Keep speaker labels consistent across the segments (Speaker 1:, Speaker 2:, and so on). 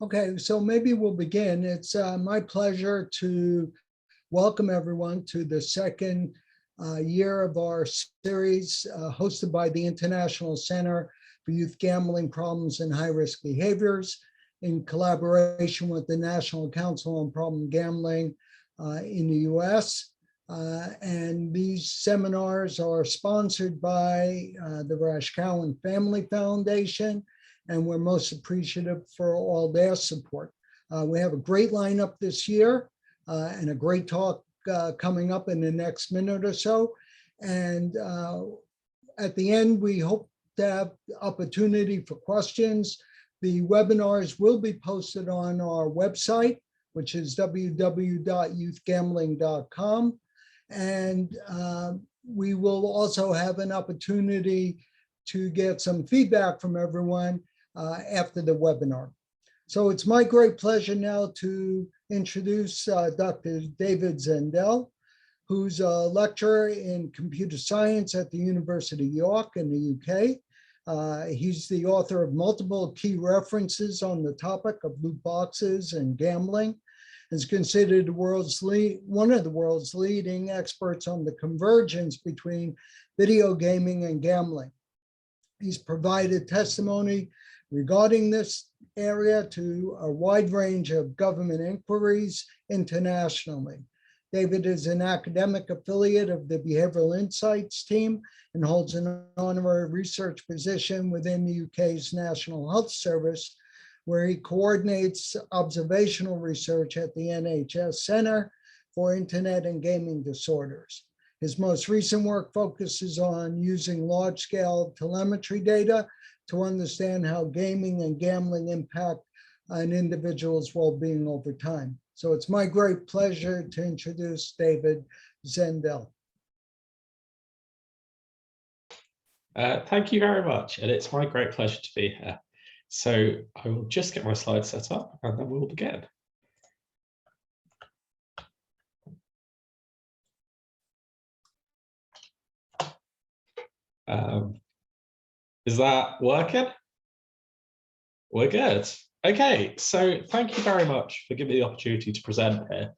Speaker 1: Okay, so maybe we'll begin. It's my pleasure to welcome everyone to the second year of our series hosted by the International Center for Youth Gambling Problems and High-Risk Behaviors in collaboration with the National Council on Problem Gambling in the US. And these seminars are sponsored by the Raschkowan Family Foundation, and we're most appreciative for all their support. We have a great lineup this year and a great talk coming up in the next minute or so. And at the end, we hope to have opportunity for questions. The webinars will be posted on our website, which is www.youthgambling.com. And we will also have an opportunity to get some feedback from everyone after the webinar. So it's my great pleasure now to introduce Dr. David Zendel, who's a lecturer in computer science at the University of York in the UK. He's the author of multiple key references on the topic of loot boxes and gambling. Is considered one of the world's leading experts on the convergence between video gaming and gambling. He's provided testimony regarding this area to a wide range of government inquiries internationally. David is an academic affiliate of the Behavioral Insights team and holds an honorary research position within the UK's National Health Service, where he coordinates observational research at the NHS Center for Internet and Gaming Disorders. His most recent work focuses on using large-scale telemetry data to understand how gaming and gambling impact an individual's well-being over time. So it's my great pleasure to introduce David Zendel.
Speaker 2: Thank you very much, and it's my great pleasure to be here. So I will just get my slides set up and then we will begin. Is that working? We're good. Okay, so thank you very much for giving me the opportunity to present here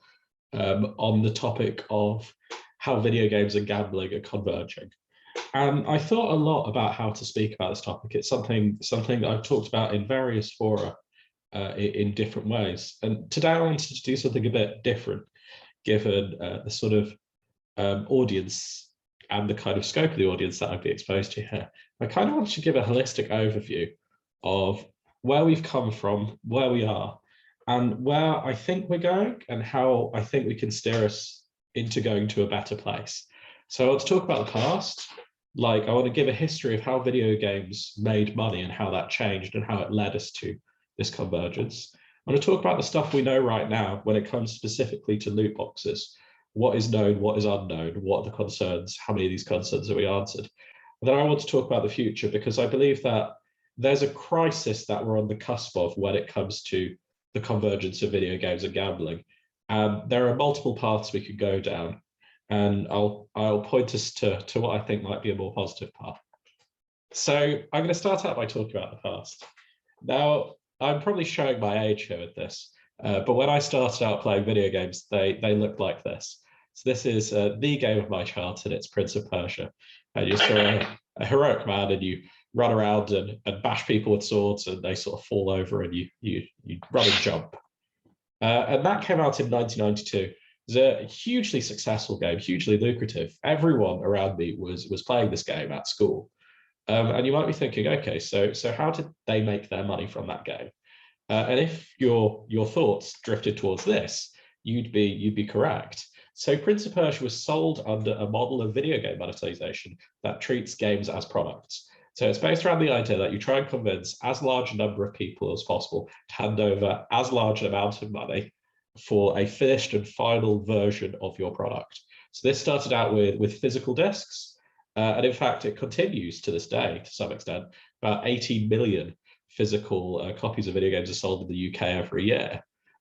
Speaker 2: on the topic of how video games and gambling are converging. And I thought a lot about how to speak about this topic. It's something that I've talked about in various fora in different ways. And today I wanted to do something a bit different, given the sort of audience and the kind of scope of the audience that I'd be exposed to here. I kind of wanted to give a holistic overview of where we've come from, where we are, and where I think we're going, and how I think we can steer us into going to a better place. So I want to talk about the past. Like, I want to give a history of how video games made money and how that changed and how it led us to this convergence. I want to talk about the stuff we know right now when it comes specifically to loot boxes. What is known, what is unknown, what are the concerns, how many of these concerns have we answered? And then I want to talk about the future, because I believe that there's a crisis that we're on the cusp of when it comes to the convergence of video games and gambling. There are multiple paths we could go down. And I'll point us to what I think might be a more positive path. So I'm going to start out by talking about the past. Now, I'm probably showing my age here with this, but when I started out playing video games, they looked like this. So this is the game of my childhood. It's Prince of Persia. And you saw a heroic man, and you run around and bash people with swords, and they sort of fall over, and you run and jump. And that came out in 1992. It was a hugely successful game, hugely lucrative. Everyone around me was playing this game at school. And you might be thinking, okay, so how did they make their money from that game? And if your thoughts drifted towards this, you'd be correct. So Prince of Persia was sold under a model of video game monetization that treats games as products. So it's based around the idea that you try and convince as large a number of people as possible to hand over as large an amount of money for a finished and final version of your product. So this started out with physical discs, and in fact, it continues to this day to some extent. About 18 million physical copies of video games are sold in the UK every year.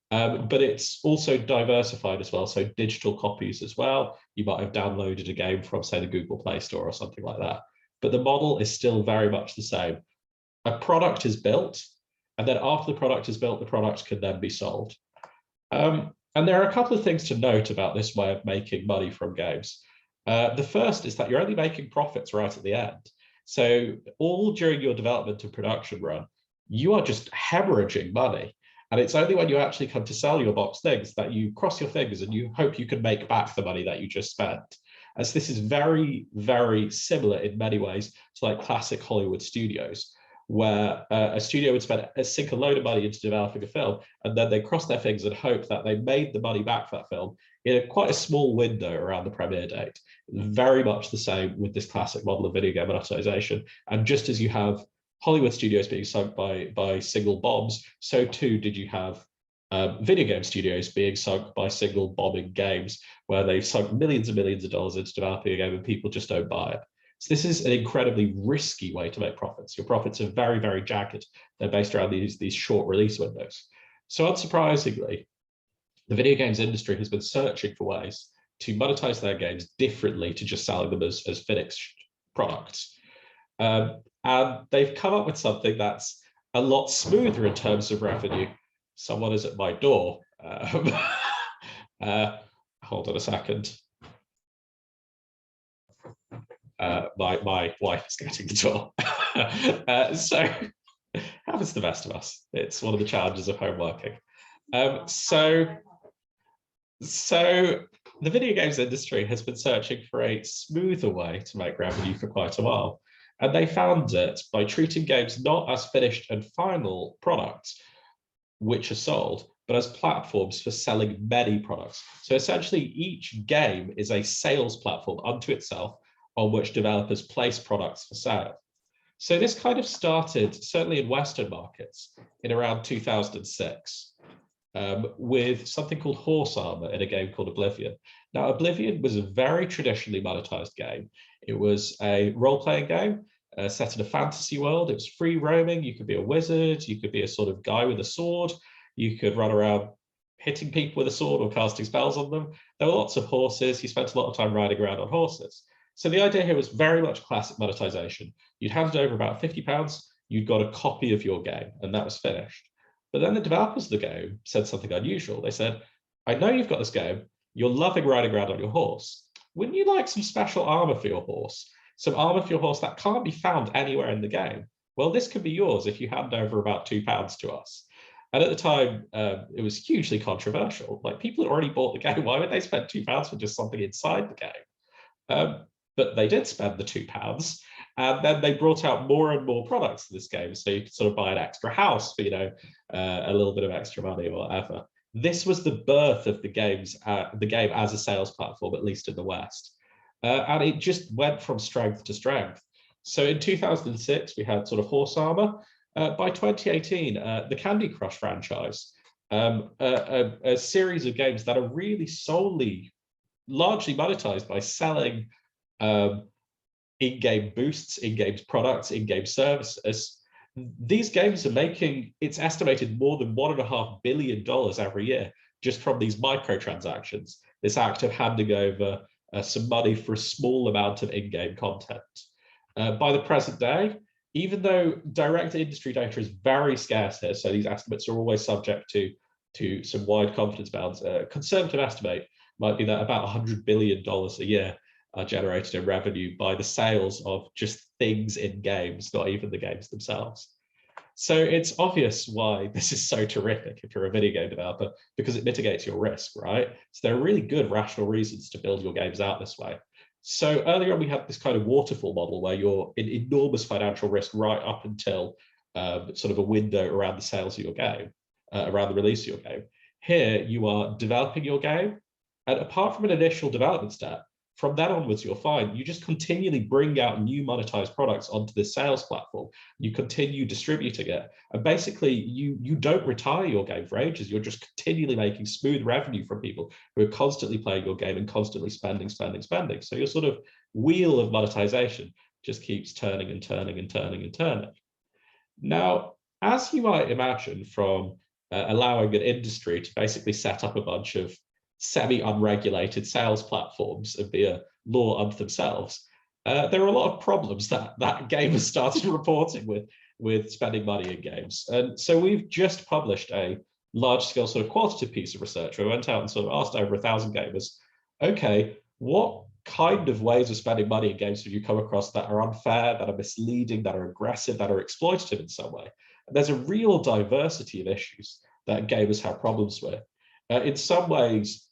Speaker 2: But it's also diversified as well, so digital copies as well. You might have downloaded a game from, say, the Google Play Store or something like that. But the model is still very much the same. A product is built, And then after the product is built, the product can then be sold. And there are a couple of things to note about this way of making money from games. The first is that you're only making profits right at the end. So all during your development and production run, you are just hemorrhaging money. And it's only when you actually come to sell your box things that you cross your fingers and you hope you can make back the money that you just spent. As this is very, very similar in many ways to like classic Hollywood studios, where a studio would sink a load of money into developing a film, and then they cross their fingers and hope that they made the money back for that film in quite a small window around the premiere date. Very much the same with this classic model of video game monetization. And just as you have Hollywood studios being sunk by single bombs, so too did you have video game studios being sunk by single bombing games, where they've sunk millions and millions of dollars into developing a game and people just don't buy it. So this is an incredibly risky way to make profits. Your profits are very, very jagged. They're based around these short release windows. So unsurprisingly, the video games industry has been searching for ways to monetize their games differently to just selling them as finished products. And they've come up with something that's a lot smoother in terms of revenue. Someone is at my door. Hold on a second. My wife is getting the door. So happens to the best of us. It's one of the challenges of home working. So the video games industry has been searching for a smoother way to make revenue for quite a while. And they found it by treating games not as finished and final products, which are sold, but as platforms for selling many products. So essentially, each game is a sales platform unto itself on which developers place products for sale. So this kind of started, certainly in Western markets, in around 2006, with something called Horse Armor in a game called Oblivion. Now, Oblivion was a very traditionally monetized game. It was a role-playing game set in a fantasy world. It was free roaming. You could be a wizard. You could be a sort of guy with a sword. You could run around hitting people with a sword or casting spells on them. There were lots of horses. You spent a lot of time riding around on horses. So the idea here was very much classic monetization. You'd handed over about £50, you'd got a copy of your game, and that was finished. But then the developers of the game said something unusual. They said, I know you've got this game, you're loving riding around on your horse. Wouldn't you like some special armor for your horse? Some armor for your horse that can't be found anywhere in the game. Well, this could be yours if you hand over about £2 to us. And at the time, it was hugely controversial. Like, people had already bought the game. Why would they spend £2 for just something inside the game? But they did spend the £2, and then they brought out more and more products to this game. So you could sort of buy an extra house for, a little bit of extra money or whatever. This was the birth of the game as a sales platform, at least in the West. And it just went from strength to strength. So in 2006, we had sort of Horse Armor. By 2018, the Candy Crush franchise, a series of games that are really largely monetized by selling in-game boosts, in-game products, in-game services. These games are making, it's estimated, more than $1.5 billion every year just from these microtransactions, this act of handing over some money for a small amount of in-game content. By the present day, even though direct industry data is very scarce here, so these estimates are always subject to some wide confidence bounds, a conservative estimate might be that about $100 billion a year are generated in revenue by the sales of just things in games, not even the games themselves. So it's obvious why this is so terrific if you're a video game developer, because it mitigates your risk, right? So there are really good rational reasons to build your games out this way. So earlier on, we had this kind of waterfall model where you're in enormous financial risk right up until sort of a window around the sales of your game, around the release of your game. Here, you are developing your game, and apart from an initial development step, from then onwards, you're fine. You just continually bring out new monetized products onto this sales platform. You continue distributing it. And basically, you don't retire your game for ages. You're just continually making smooth revenue from people who are constantly playing your game and constantly spending. So your sort of wheel of monetization just keeps turning and turning and turning and turning. Now, as you might imagine from allowing an industry to basically set up a bunch of semi-unregulated sales platforms and be a law unto themselves, there are a lot of problems that gamers started reporting with with spending money in games. And so we've just published a large-scale sort of qualitative piece of research where we went out and sort of asked over 1,000 gamers, okay, what kind of ways of spending money in games have you come across that are unfair, that are misleading, that are aggressive, that are exploitative in some way? And there's a real diversity of issues that gamers have problems with. In some ways,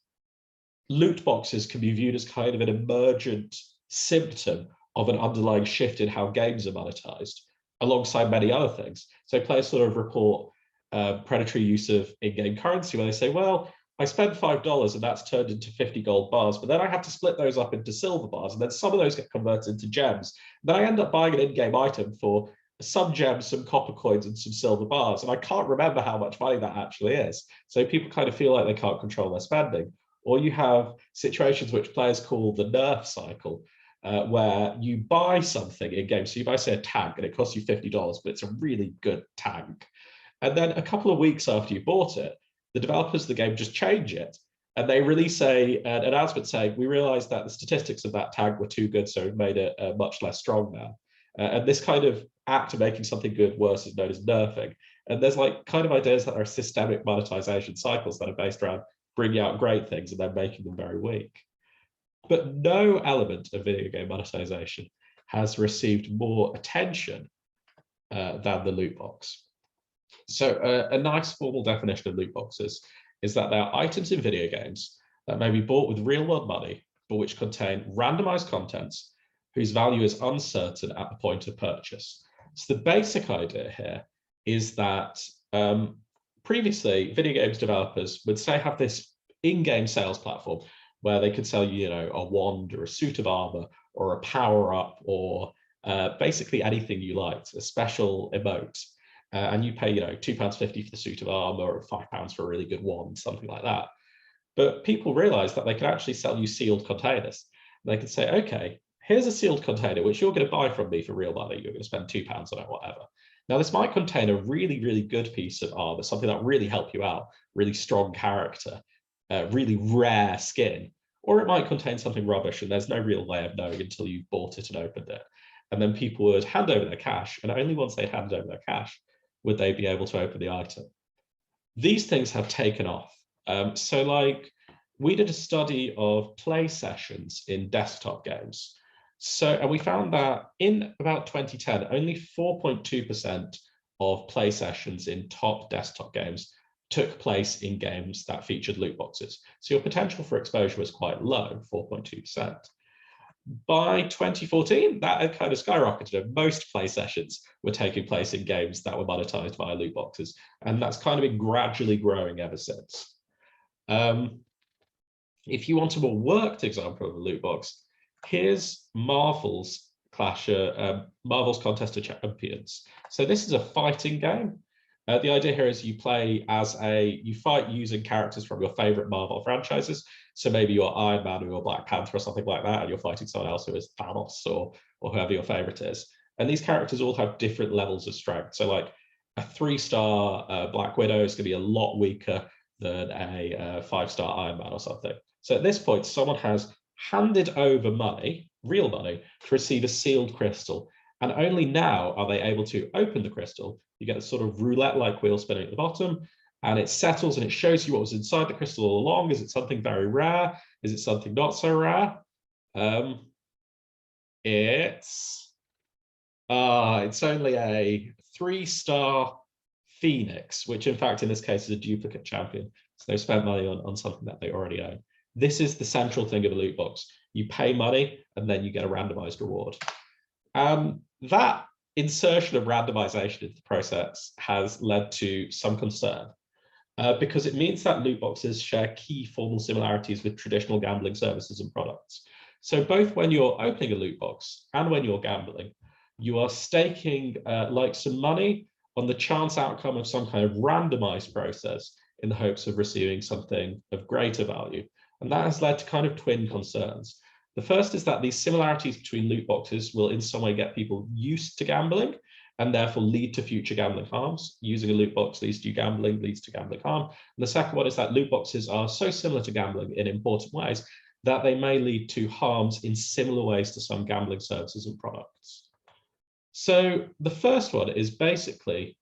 Speaker 2: loot boxes can be viewed as kind of an emergent symptom of an underlying shift in how games are monetized, alongside many other things. So players sort of report predatory use of in-game currency, where they say, well, I spent $5 and that's turned into 50 gold bars, but then I have to split those up into silver bars, and then some of those get converted into gems. Then I end up buying an in-game item for some gems, some copper coins, and some silver bars, and I can't remember how much money that actually is. So people kind of feel like they can't control their spending. Or you have situations which players call the nerf cycle, where you buy something in game. So you buy, say, a tank, and it costs you $50, but it's a really good tank. And then a couple of weeks after you bought it, the developers of the game just change it, and they release an announcement saying, we realized that the statistics of that tank were too good, so we made it much less strong now. And this kind of act of making something good worse is known as nerfing. And there's like kind of ideas that are systemic monetization cycles that are based around bringing out great things and then making them very weak. But no element of video game monetization has received more attention than the loot box. So a nice formal definition of loot boxes is that they are items in video games that may be bought with real world money, but which contain randomized contents whose value is uncertain at the point of purchase. So the basic idea here is that previously video games developers would say have this in-game sales platform where they could sell you, a wand or a suit of armor or a power-up or basically anything you liked, a special emote. And you pay, £2.50 for the suit of armor or £5 for a really good wand, something like that. But people realized that they could actually sell you sealed containers. They could say, okay, here's a sealed container, which you're going to buy from me for real money. You're going to spend £2 on it, whatever. Now, this might contain a really, really good piece of armor, something that really help you out, really strong character, really rare skin, or it might contain something rubbish and there's no real way of knowing until you've bought it and opened it. And then people would hand over their cash, and only once they'd handed over their cash would they be able to open the item. These things have taken off. So like we did a study of play sessions in desktop games. And we found that in about 2010, only 4.2% of play sessions in top desktop games took place in games that featured loot boxes. So your potential for exposure was quite low, 4.2%. By 2014, that had kind of skyrocketed. Most play sessions were taking place in games that were monetized via loot boxes, and that's kind of been gradually growing ever since. If you want a more worked example of a loot box, here's Marvel's Marvel's Contest of Champions. So this is a fighting game. The idea here is you fight using characters from your favorite Marvel franchises. So maybe you're Iron Man or you're Black Panther or something like that, and you're fighting someone else who is Thanos or whoever your favorite is. And these characters all have different levels of strength. So like a 3-star Black Widow is going to be a lot weaker than a 5-star Iron Man or something. So at this point, someone has handed over money, real money, to receive a sealed crystal. And only now are they able to open the crystal. You get a sort of roulette-like wheel spinning at the bottom, and it settles and it shows you what was inside the crystal all along. Is it something very rare? Is it something not so rare? It's only a 3-star Phoenix, which in fact in this case is a duplicate champion. So they've spent money on something that they already own. This is the central thing of a loot box. You pay money and then you get a randomized reward. That insertion of randomization into the process has led to some concern because it means that loot boxes share key formal similarities with traditional gambling services and products. So both when you're opening a loot box and when you're gambling, you are staking like some money on the chance outcome of some kind of randomized process in the hopes of receiving something of greater value. And that has led to kind of twin concerns. The first is that these similarities between loot boxes will in some way get people used to gambling and therefore lead to future gambling harms. Using a loot box leads to gambling, leads to gambling harm. And the second one is that loot boxes are so similar to gambling in important ways that they may lead to harms in similar ways to some gambling services and products. So the first one is basically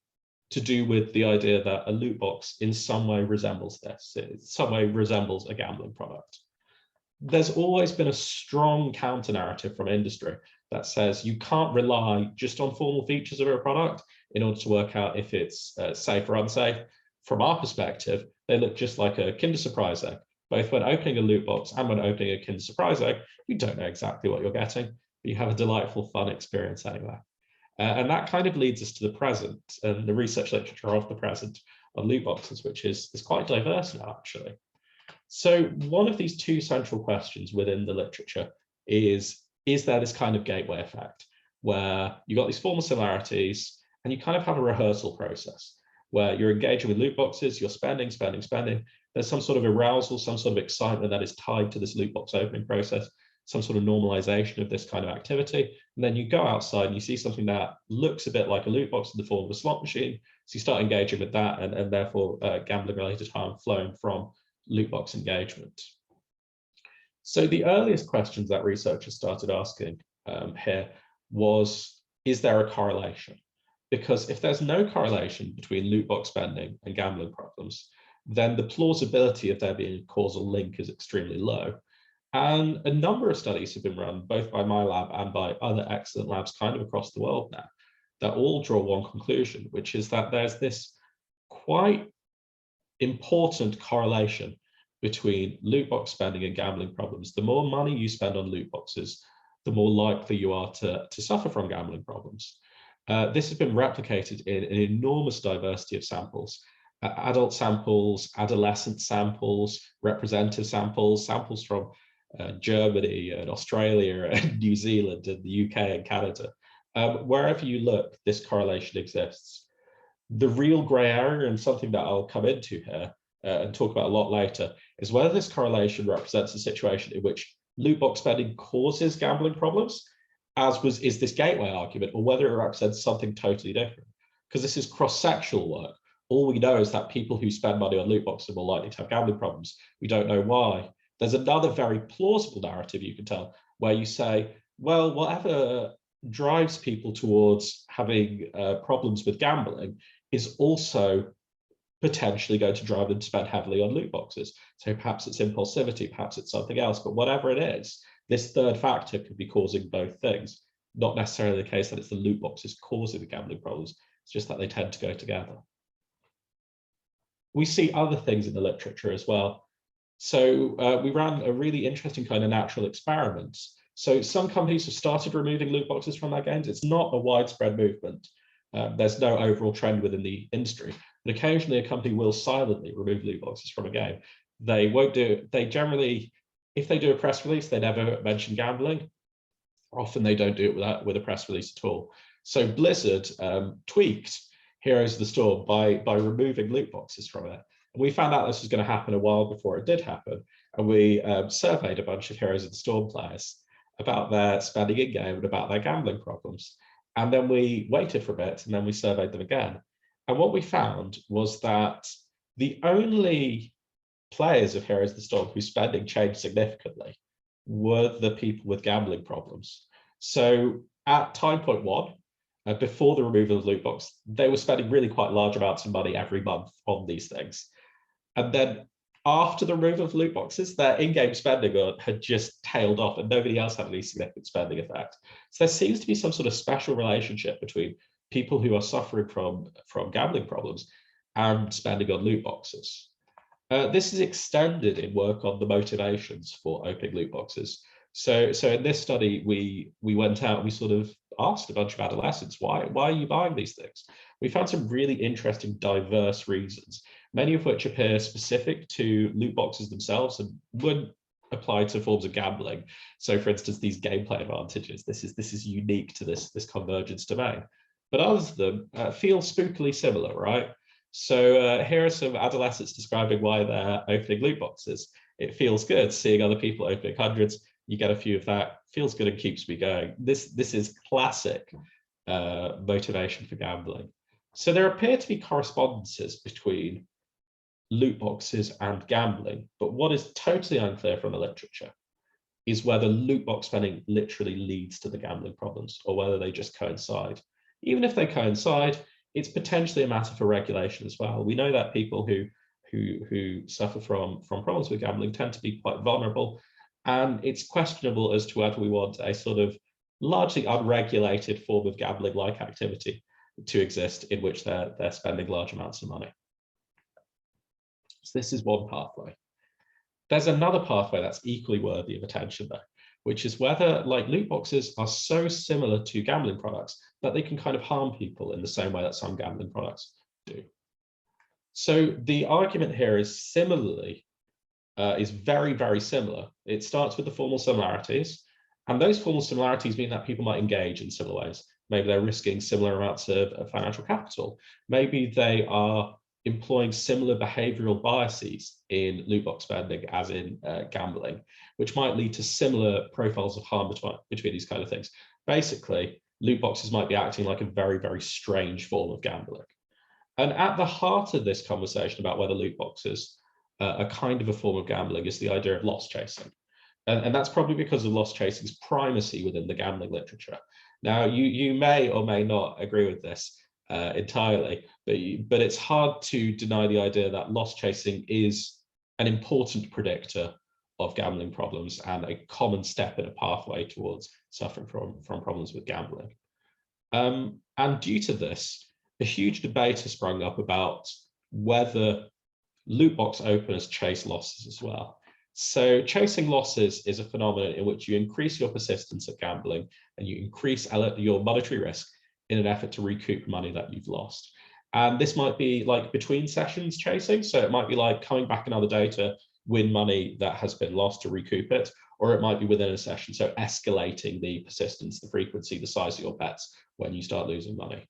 Speaker 2: to do with the idea that a loot box in some way resembles this, in some way resembles a gambling product. There's always been a strong counter narrative from industry that says you can't rely just on formal features of a product in order to work out if it's safe or unsafe. From our perspective, they look just like a Kinder Surprise egg. Both when opening a loot box and when opening a Kinder Surprise egg, you don't know exactly what you're getting, but you have a delightful, fun experience anyway. And that kind of leads us to the present and the research literature of the present on loot boxes, which is quite diverse now, actually. So one of these two central questions within the literature is there this kind of gateway effect where you got these formal similarities and you kind of have a rehearsal process where you're engaging with loot boxes, you're spending. There's some sort of arousal, some sort of excitement that is tied to this loot box opening process, some sort of normalization of this kind of activity. And then you go outside and you see something that looks a bit like a loot box in the form of a slot machine. So you start engaging with that and therefore gambling related harm flowing from loot box engagement. So the earliest questions that researchers started asking here was, is there a correlation? Because if there's no correlation between loot box spending and gambling problems, then the plausibility of there being a causal link is extremely low. And a number of studies have been run, both by my lab and by other excellent labs kind of across the world now, that all draw one conclusion, which is that there's this quite important correlation between loot box spending and gambling problems. The more money you spend on loot boxes, the more likely you are to suffer from gambling problems. This has been replicated in an enormous diversity of samples. Adult samples, adolescent samples, representative samples, samples from Germany and Australia and New Zealand and the UK and Canada. Wherever you look, this correlation exists. The real grey area, and something that I'll come into here and talk about a lot later, is whether this correlation represents a situation in which loot box spending causes gambling problems, as is this gateway argument, or whether it represents something totally different. Because this is cross-sectional work. All we know is that people who spend money on loot boxes are more likely to have gambling problems. We don't know why. There's another very plausible narrative you can tell where you say, well, whatever drives people towards having problems with gambling is also potentially going to drive them to spend heavily on loot boxes. So perhaps it's impulsivity, perhaps it's something else, but whatever it is, this third factor could be causing both things. Not necessarily the case that it's the loot boxes causing the gambling problems, it's just that they tend to go together. We see other things in the literature as well. So we ran a really interesting kind of natural experiment. So some companies have started removing loot boxes from their games. It's not a widespread movement. There's no overall trend within the industry, but occasionally a company will silently remove loot boxes from a game. They won't do it. They generally, if they do a press release, they never mention gambling. Often they don't do it with a press release at all. So Blizzard tweaked Heroes of the Storm by removing loot boxes from it. And we found out this was going to happen a while before it did happen. And we surveyed a bunch of Heroes of the Storm players about their spending in game and about their gambling problems. And then we waited for a bit and then we surveyed them again. And what we found was that the only players of Heroes of the Storm whose spending changed significantly were the people with gambling problems. So at time point one, before the removal of the loot box, they were spending really quite large amounts of money every month on these things. And then after the removal of loot boxes, their in-game spending had just tailed off and nobody else had any significant spending effect. So there seems to be some sort of special relationship between people who are suffering from gambling problems and spending on loot boxes. This is extended in work on the motivations for opening loot boxes. So in this study, we went out and we sort of asked a bunch of adolescents, why are you buying these things? We found some really interesting, diverse reasons, many of which appear specific to loot boxes themselves and wouldn't apply to forms of gambling. So for instance, these gameplay advantages, this is unique to this convergence domain. But others of them feel spookily similar, right? So here are some adolescents describing why they're opening loot boxes. It feels good seeing other people opening hundreds. You get a few of that, feels good and keeps me going. This is classic motivation for gambling. So there appear to be correspondences between loot boxes and gambling, but what is totally unclear from the literature is whether loot box spending literally leads to the gambling problems or whether they just coincide. even if they coincide, it's potentially a matter for regulation as well. We know that people who suffer from problems with gambling tend to be quite vulnerable, and it's questionable as to whether we want a sort of largely unregulated form of gambling-like activity to exist in which they're spending large amounts of money. So this is one pathway. There's another pathway that's equally worthy of attention though, which is whether like loot boxes are so similar to gambling products that they can kind of harm people in the same way that some gambling products do. So the argument here is similarly, is very, very similar. It starts with the formal similarities, and those formal similarities mean that people might engage in similar ways. Maybe they're risking similar amounts of financial capital. Maybe they are employing similar behavioral biases in loot box spending as in gambling, which might lead to similar profiles of harm between these kind of things. Basically, loot boxes might be acting like a very, very strange form of gambling. And at the heart of this conversation about whether loot boxes are kind of a form of gambling is the idea of loss chasing. And that's probably because of loss chasing's primacy within the gambling literature. Now, you may or may not agree with this entirely, but it's hard to deny the idea that loss chasing is an important predictor of gambling problems and a common step in a pathway towards suffering from problems with gambling. And due to this, a huge debate has sprung up about whether loot box openers chase losses as well. So chasing losses is a phenomenon in which you increase your persistence at gambling and you increase your monetary risk in an effort to recoup money that you've lost. And this might be like between sessions chasing. So it might be like coming back another day to win money that has been lost to recoup it, or it might be within a session. So escalating the persistence, the frequency, the size of your bets when you start losing money.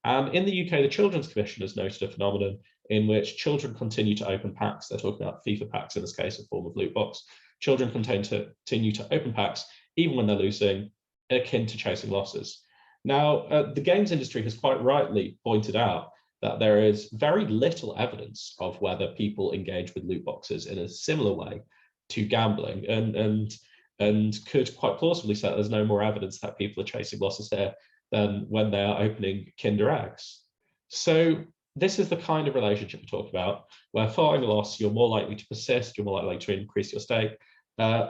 Speaker 2: And in the UK, the Children's Commission has noted a phenomenon in which children continue to open packs. They're talking about FIFA packs in this case, a form of loot box. Children continue to open packs even when they're losing, akin to chasing losses. Now, the games industry has quite rightly pointed out that there is very little evidence of whether people engage with loot boxes in a similar way to gambling, and could quite plausibly say that there's no more evidence that people are chasing losses here than when they are opening Kinder eggs. So this is the kind of relationship we're talking about, where following a loss, you're more likely to persist, you're more likely to increase your stake,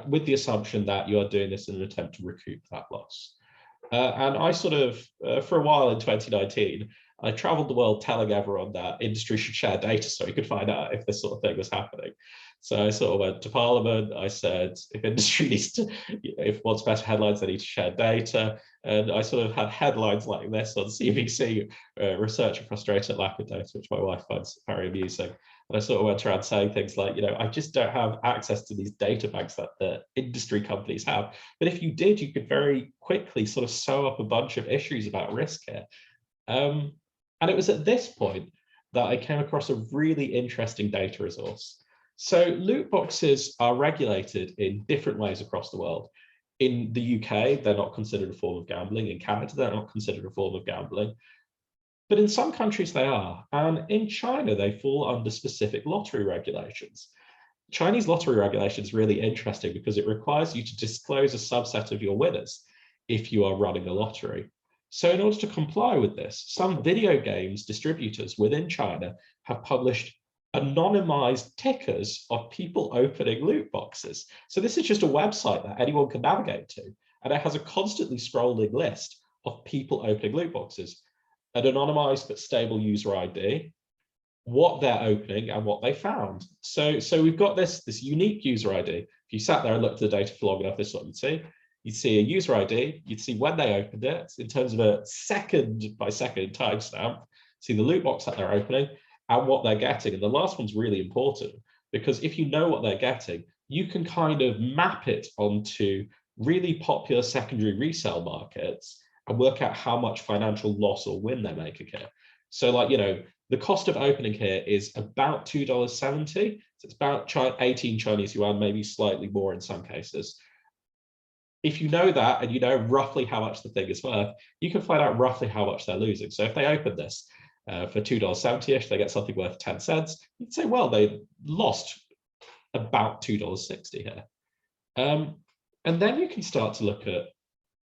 Speaker 2: with the assumption that you are doing this in an attempt to recoup that loss. And I sort of, for a while in 2019, I traveled the world telling everyone that industry should share data so you could find out if this sort of thing was happening. So I sort of went to Parliament. I said, if industry needs to, if wants better headlines, they need to share data. And I sort of had headlines like this on CBC, researcher frustrated at lack of data, which my wife finds very amusing. And I sort of went around saying things like, I just don't have access to these data banks that the industry companies have. But if you did, you could very quickly sort of sew up a bunch of issues about risk here. And it was at this point that I came across a really interesting data resource. So loot boxes are regulated in different ways across the world. In the UK, they're not considered a form of gambling. In Canada, they're not considered a form of gambling. But in some countries they are. And in China, they fall under specific lottery regulations. Chinese lottery regulation is really interesting because it requires you to disclose a subset of your winners if you are running a lottery. So in order to comply with this, some video games distributors within China have published anonymized tickers of people opening loot boxes. So this is just a website that anyone can navigate to, and it has a constantly scrolling list of people opening loot boxes, an anonymized but stable user ID, what they're opening and what they found. So we've got this unique user ID. If you sat there and looked at the data for long enough, this is what you'd see. You'd see a user ID, you'd see when they opened it in terms of a second by second timestamp, see the loot box that they're opening and what they're getting. And the last one's really important because if you know what they're getting, you can kind of map it onto really popular secondary resale markets and work out how much financial loss or win they're making here. So like, the cost of opening here is about $2.70. So it's about 18 Chinese yuan, maybe slightly more in some cases. If you know that and you know roughly how much the thing is worth, you can find out roughly how much they're losing. So if they open this for $2.70-ish, they get something worth 10 cents. You'd say, well, they lost about $2.60 here. And then you can start to look at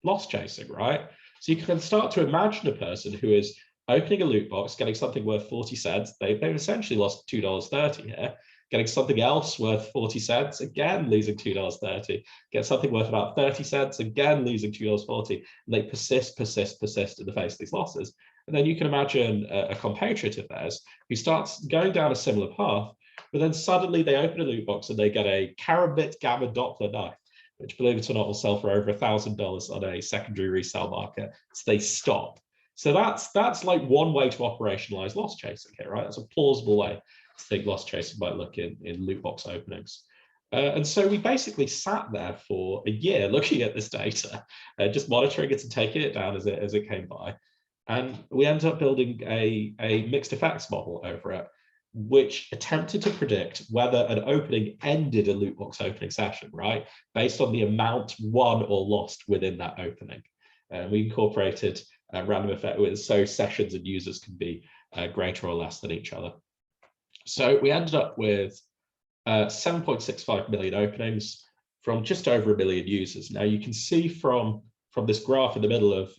Speaker 2: loss chasing, right? So you can start to imagine a person who is opening a loot box, getting something worth 40 cents. They've essentially lost $2.30 here. Getting something else worth 40 cents, again losing $2.30. Get something worth about 30 cents, again losing $2.40. And they persist in the face of these losses. And then you can imagine a compatriot of theirs who starts going down a similar path, but then suddenly they open a loot box and they get a Karambit Gamma Doppler knife, which, believe it or not, will sell for over $1,000 on a secondary resale market. So they stop. So that's like one way to operationalize loss chasing here, right? That's a plausible way to think loss chasing might look in loot box openings. And so we basically sat there for a year looking at this data, just monitoring it and taking it down as it came by. And we ended up building a mixed effects model over it, which attempted to predict whether an opening ended a loot box opening session, right? Based on the amount won or lost within that opening. We incorporated a random effect, so sessions and users can be greater or less than each other. So we ended up with 7.65 million openings from just over 1 million users. Now you can see from this graph in the middle of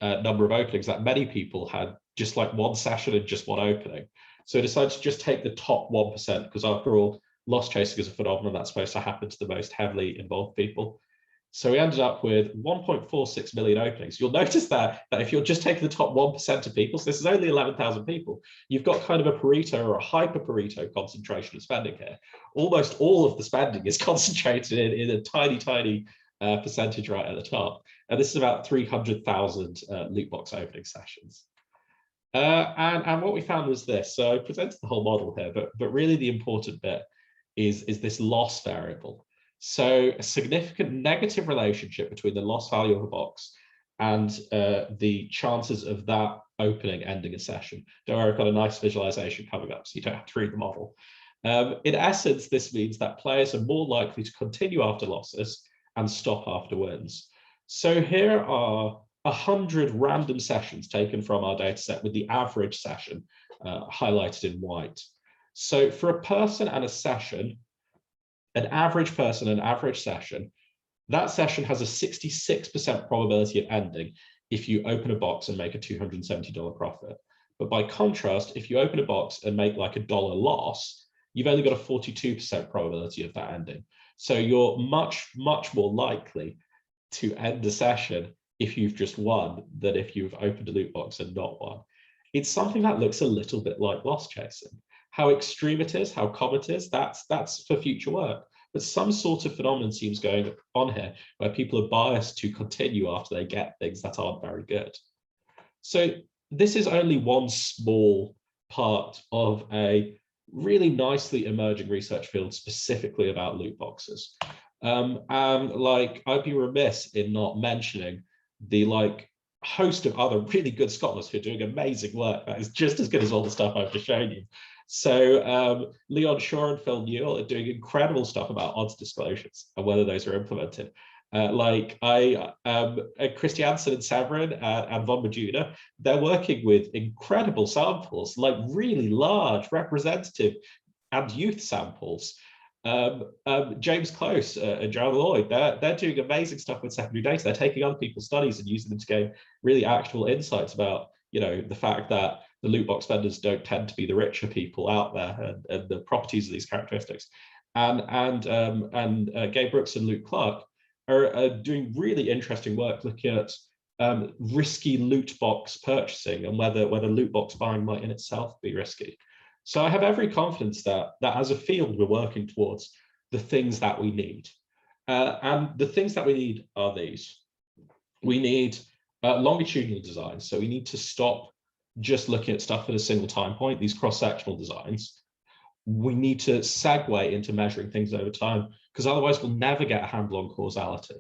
Speaker 2: number of openings that many people had just like one session and just one opening. So I decided to just take the top 1%, because after all, loss chasing is a phenomenon that's supposed to happen to the most heavily involved people. So we ended up with 1.46 million openings. You'll notice that if you're just taking the top 1% of people, so this is only 11,000 people, you've got kind of a Pareto or a hyper Pareto concentration of spending here. Almost all of the spending is concentrated in a tiny percentage right at the top. And this is about 300,000 loot box opening sessions. And what we found was this. So I presented the whole model here, but really the important bit is this loss variable. So a significant negative relationship between the loss value of a box and the chances of that opening ending a session. Don't worry, I've got a nice visualization coming up, so you don't have to read the model. In essence, this means that players are more likely to continue after losses and stop after wins. So here are 100 random sessions taken from our data set with the average session highlighted in white. So for a person and a session, an average person, an average session, that session has a 66% probability of ending if you open a box and make a $270 profit. But by contrast, if you open a box and make like $1 loss, you've only got a 42% probability of that ending. So you're much more likely to end the session if you've just won than if you've opened a loot box and not won. It's something that looks a little bit like loss chasing. How extreme it is, how common it is, that's for future work. But some sort of phenomenon seems going on here where people are biased to continue after they get things that aren't very good. So this is only one small part of a really nicely emerging research field specifically about loot boxes. And like, I'd be remiss in not mentioning the host of other really good scholars who are doing amazing work that is just as good as all the stuff I've just shown you. So Leon Shaw and Phil Newell are doing incredible stuff about odds disclosures and whether those are implemented. Christiansen and Severin and von Majuna, they're working with incredible samples, like really large, representative and youth samples. James Close and Gerald Lloyd, they're doing amazing stuff with secondary data. They're taking other people's studies and using them to gain really actual insights about, the fact that the loot box vendors don't tend to be the richer people out there and the properties of these characteristics. And Gabe Brooks and Luke Clark are doing really interesting work looking at risky loot box purchasing and whether loot box buying might in itself be risky. So I have every confidence that as a field, we're working towards the things that we need. And the things that we need are these. We need longitudinal design. So we need to stop just looking at stuff at a single time point, these cross-sectional designs. We need to segue into measuring things over time, because otherwise we'll never get a handle on causality.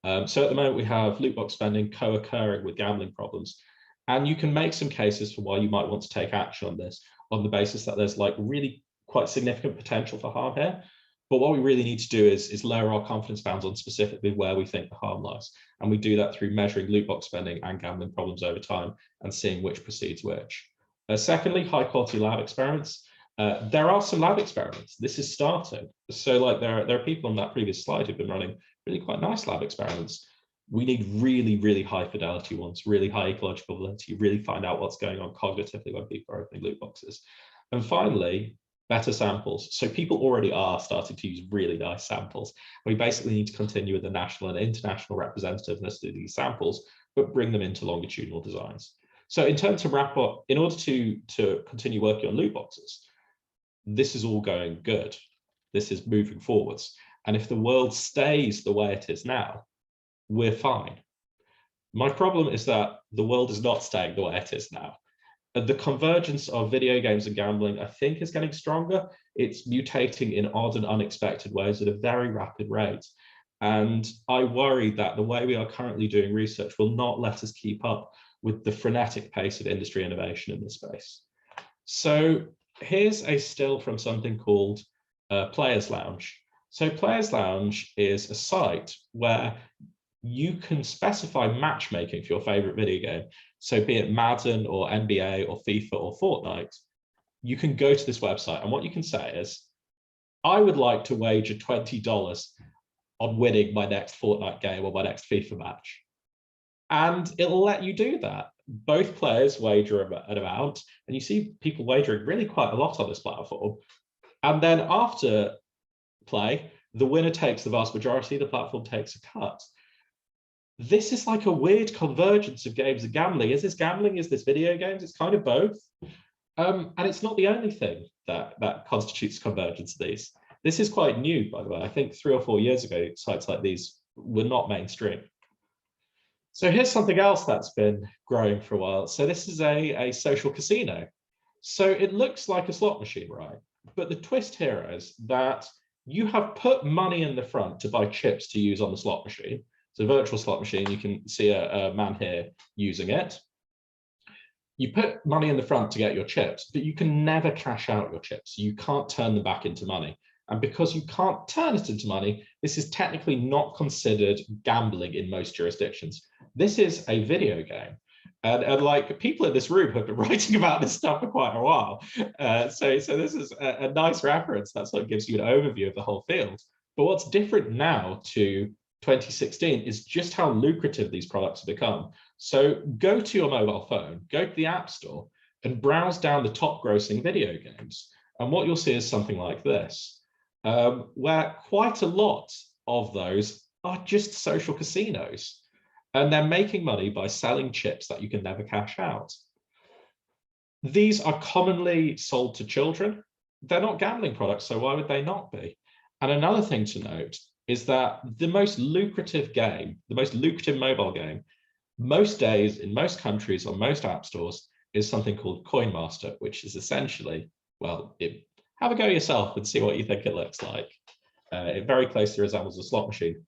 Speaker 2: So at the moment, we have loot box spending co-occurring with gambling problems. And you can make some cases for why you might want to take action on this on the basis that there's really quite significant potential for harm here. But what we really need to do is lower our confidence bounds on specifically where we think the harm lies. And we do that through measuring loot box spending and gambling problems over time and seeing which precedes which. Secondly, high quality lab experiments. There are some lab experiments. This is starting. So there are people on that previous slide who've been running really quite nice lab experiments. We need really, really high fidelity ones, really high ecological validity, really find out what's going on cognitively when people are opening loot boxes. And finally, better samples. So people already are starting to use really nice samples. We basically need to continue with the national and international representativeness of these samples, but bring them into longitudinal designs. So in terms of wrap up, in order to continue working on loot boxes, this is all going good. This is moving forwards. And if the world stays the way it is now, we're fine. My problem is that the world is not staying the way it is now. The convergence of video games and gambling, I think, is getting stronger. It's mutating in odd and unexpected ways at a very rapid rate. And I worry that the way we are currently doing research will not let us keep up with the frenetic pace of industry innovation in this space. So here's a still from something called Players Lounge. So Players Lounge is a site where you can specify matchmaking for your favorite video game. So be it Madden or NBA or FIFA or Fortnite, you can go to this website and what you can say is, I would like to wager $20 on winning my next Fortnite game or my next FIFA match. And it'll let you do that. Both players wager an amount, and you see people wagering really quite a lot on this platform. And then after play, the winner takes the vast majority, the platform takes a cut. This is like a weird convergence of games and gambling. Is this gambling? Is this video games? It's kind of both. And it's not the only thing that constitutes convergence of these. This is quite new, by the way. I think 3 or 4 years ago, sites like these were not mainstream. So here's something else that's been growing for a while. So this is a social casino. So it looks like a slot machine, right? But the twist here is that you have put money in the front to buy chips to use on the slot machine. It's a virtual slot machine. You can see a man here using it. You put money in the front to get your chips, but you can never cash out your chips. You can't turn them back into money. And because you can't turn it into money, this is technically not considered gambling in most jurisdictions. This is a video game. And like people in this room have been writing about this stuff for quite a while. So this is a nice reference. That sort of gives you an overview of the whole field. But what's different now to 2016 is just how lucrative these products have become. So go to your mobile phone, go to the App Store and browse down the top grossing video games. And what you'll see is something like this, where quite a lot of those are just social casinos. And they're making money by selling chips that you can never cash out. These are commonly sold to children. They're not gambling products, so why would they not be? And another thing to note is that the most lucrative game, the most lucrative mobile game, most days in most countries on most app stores is something called Coin Master, which is essentially, well, have a go yourself and see what you think it looks like. It very closely resembles a slot machine.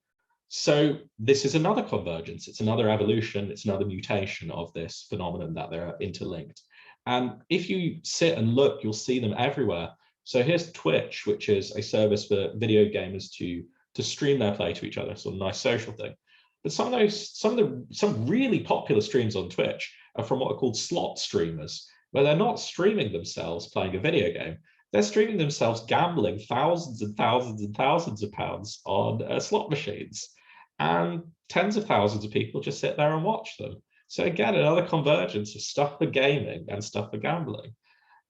Speaker 2: So this is another convergence. It's another evolution. It's another mutation of this phenomenon that they're interlinked. And if you sit and look, you'll see them everywhere. So here's Twitch, which is a service for video gamers to stream their play to each other, sort of nice social thing. But some really popular streams on Twitch are from what are called slot streamers, where they're not streaming themselves playing a video game. They're streaming themselves gambling thousands and thousands and thousands of pounds on slot machines. And tens of thousands of people just sit there and watch them. So again, another convergence of stuff for gaming and stuff for gambling.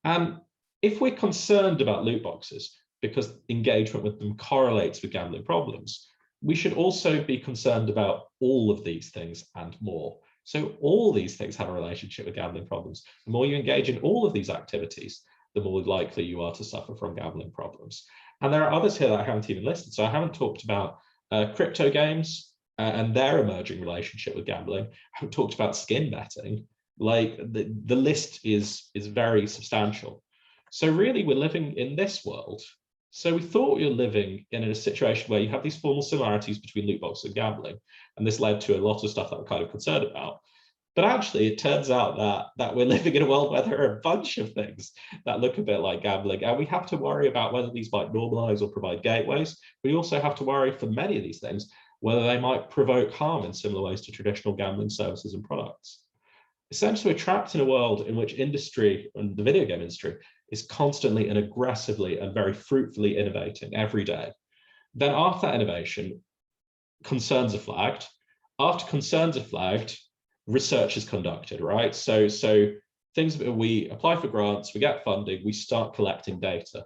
Speaker 2: And if we're concerned about loot boxes, because engagement with them correlates with gambling problems, we should also be concerned about all of these things and more. So all these things have a relationship with gambling problems. The more you engage in all of these activities, the more likely you are to suffer from gambling problems. And there are others here that I haven't even listed. So I haven't talked about crypto games and their emerging relationship with gambling. I haven't talked about skin betting. Like the list is very substantial. So really we're living in this world. So we thought we were living in a situation where you have these formal similarities between loot boxes and gambling. And this led to a lot of stuff that we're kind of concerned about. But actually, it turns out that we're living in a world where there are a bunch of things that look a bit like gambling. And we have to worry about whether these might normalize or provide gateways. We also have to worry for many of these things, whether they might provoke harm in similar ways to traditional gambling services and products. Essentially, we're trapped in a world in which industry and the video game industry is constantly and aggressively and very fruitfully innovating every day. Then after that innovation, concerns are flagged. after concerns are flagged, research is conducted, right? So things, we apply for grants, we get funding, we start collecting data.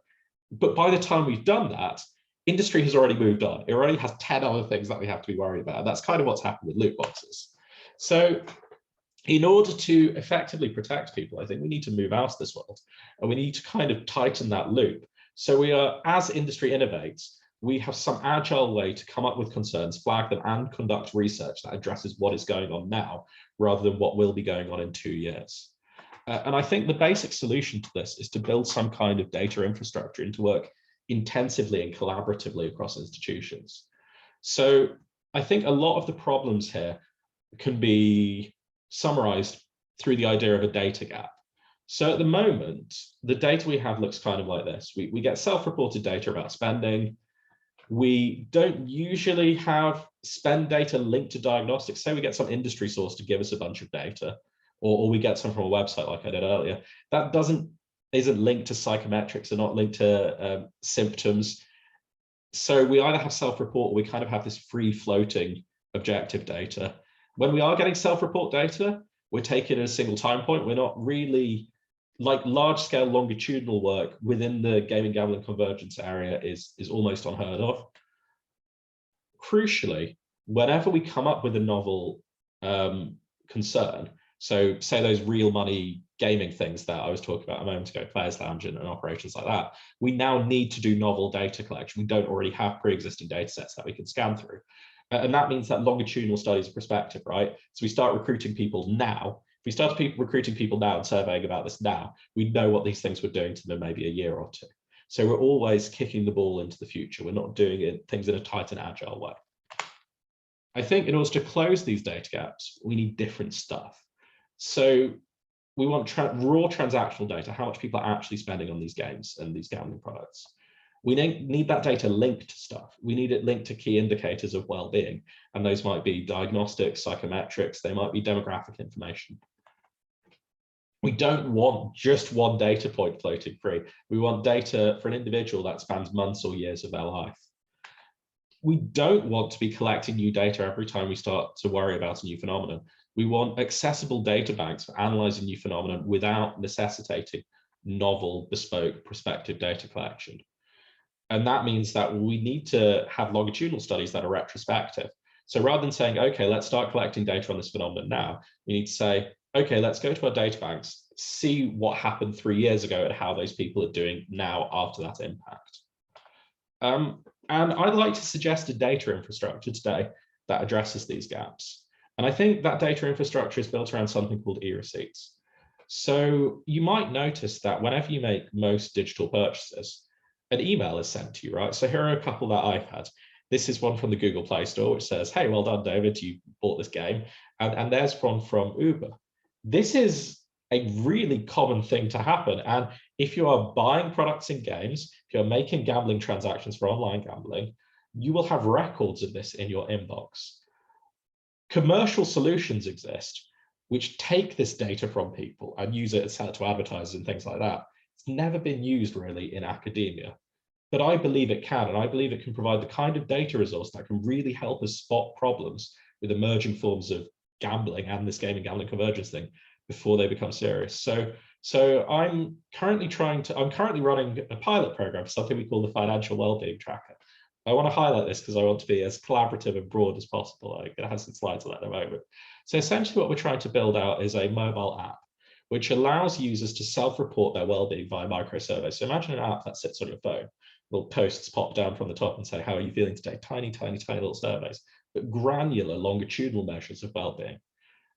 Speaker 2: But by the time we've done that, industry has already moved on. It already has 10 other things that we have to be worried about. That's kind of what's happened with loot boxes. So in order to effectively protect people, I think we need to move out of this world, and we need to kind of tighten that loop. So we are, as industry innovates, we have some agile way to come up with concerns, flag them, and conduct research that addresses what is going on now, rather than what will be going on in 2 years. And I think the basic solution to this is to build some kind of data infrastructure and to work intensively and collaboratively across institutions. So I think a lot of the problems here can be summarized through the idea of a data gap. So at the moment, the data we have looks kind of like this. We get self-reported data about spending. We don't usually have spend data linked to diagnostics. Say we get some industry source to give us a bunch of data, or we get some from a website like I did earlier. That isn't linked to psychometrics, they're not linked to symptoms. So we either have self-report, or we kind of have this free floating objective data. When we are getting self-report data, we're taking it at a single time point. We're not really, like, large-scale longitudinal work within the gaming, gambling convergence area is almost unheard of. Crucially, whenever we come up with a novel concern, so say those real money gaming things that I was talking about a moment ago, Players Lounge and operations like that, we now need to do novel data collection. We don't already have pre-existing data sets that we can scan through. And that means that longitudinal studies are prospective, right? So we start recruiting people now. If we start recruiting people now and surveying about this now, we know what these things were doing to them in maybe a year or two. So we're always kicking the ball into the future. We're not doing things in a tight and agile way. I think in order to close these data gaps, we need different stuff. So we want raw transactional data, how much people are actually spending on these games and these gambling products. We need that data linked to stuff. We need it linked to key indicators of well-being. And those might be diagnostics, psychometrics, they might be demographic information. We don't want just one data point floating free. We want data for an individual that spans months or years of their life. We don't want to be collecting new data every time we start to worry about a new phenomenon. We want accessible data banks for analyzing new phenomenon without necessitating novel, bespoke, prospective data collection. And that means that we need to have longitudinal studies that are retrospective. So rather than saying, okay, let's start collecting data on this phenomenon now, we need to say, okay, let's go to our data banks, see what happened 3 years ago and how those people are doing now after that impact. And I'd like to suggest a data infrastructure today that addresses these gaps. And I think that data infrastructure is built around something called e-receipts. So you might notice that whenever you make most digital purchases, an email is sent to you, right? So here are a couple that I've had. This is one from the Google Play Store, which says, hey, well done, David, you bought this game. And there's one from Uber. This is a really common thing to happen. And if you are buying products in games, if you're making gambling transactions for online gambling, you will have records of this in your inbox. Commercial solutions exist which take this data from people and use it and sell it to advertisers and things like that. It's never been used really in academia, but I believe it can, and I believe it can provide the kind of data resource that can really help us spot problems with emerging forms of gambling and this gaming gambling convergence thing before they become serious. So I'm currently running a pilot program for something we call the Financial Wellbeing Tracker. I want to highlight this because I want to be as collaborative and broad as possible. I have some slides on that in a moment. So essentially what we're trying to build out is a mobile app which allows users to self-report their well-being via microsurveys. So imagine an app that sits on your phone. Little posts pop down from the top and say, how are you feeling today? Tiny, tiny, tiny little surveys, but granular longitudinal measures of well-being.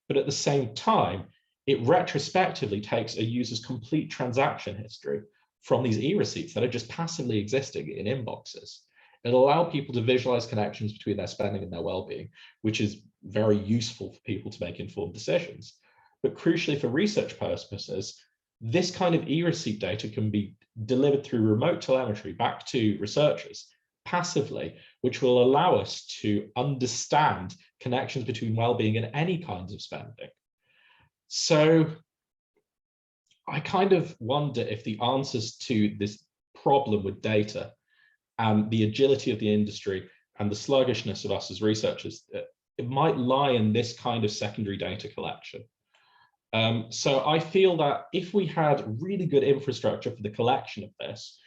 Speaker 2: But at the same time, it retrospectively takes a user's complete transaction history from these e-receipts that are just passively existing in inboxes. It'll allow people to visualize connections between their spending and their well-being, which is very useful for people to make informed decisions. But crucially for research purposes, this kind of e-receipt data can be delivered through remote telemetry back to researchers passively, which will allow us to understand connections between well-being and any kinds of spending. So I kind of wonder if the answers to this problem with data and the agility of the industry and the sluggishness of us as researchers it might lie in this kind of secondary data collection. So I feel that if we had really good infrastructure for the collection of this,